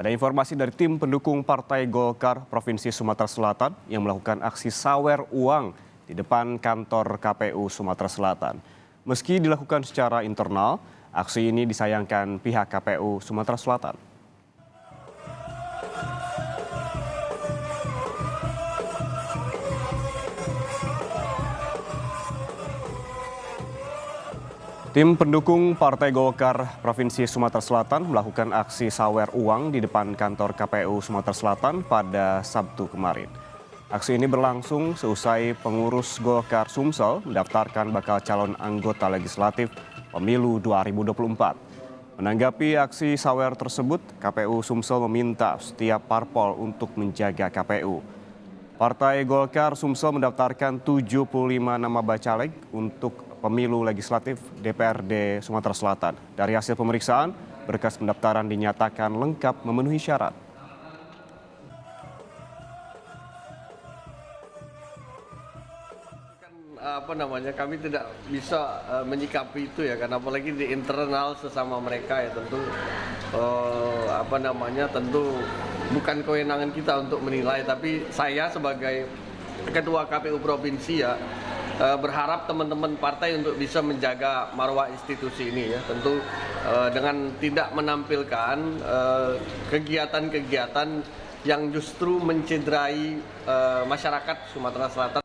Ada informasi dari tim pendukung Partai Golkar Provinsi Sumatera Selatan yang melakukan aksi sawer uang di depan kantor KPU Sumatera Selatan. Meski dilakukan secara internal, aksi ini disayangkan pihak KPU Sumatera Selatan. Tim pendukung Partai Golkar Provinsi Sumatera Selatan melakukan aksi sawer uang di depan kantor KPU Sumatera Selatan pada Sabtu kemarin. Aksi ini berlangsung seusai pengurus Golkar Sumsel mendaftarkan bakal calon anggota legislatif pemilu 2024. Menanggapi aksi sawer tersebut, KPU Sumsel meminta setiap parpol untuk menjaga KPU. Partai Golkar Sumsel mendaftarkan 75 nama bacalek untuk pemilu legislatif DPRD Sumatera Selatan. Dari hasil pemeriksaan, berkas pendaftaran dinyatakan lengkap memenuhi syarat. Kami tidak bisa menyikapi itu ya, karena apalagi di internal sesama mereka ya tentu tentu bukan kewenangan kita untuk menilai, tapi saya sebagai ketua KPU provinsi ya berharap teman-teman partai untuk bisa menjaga marwah institusi ini ya, tentu dengan tidak menampilkan kegiatan-kegiatan yang justru mencederai masyarakat Sumatera Selatan.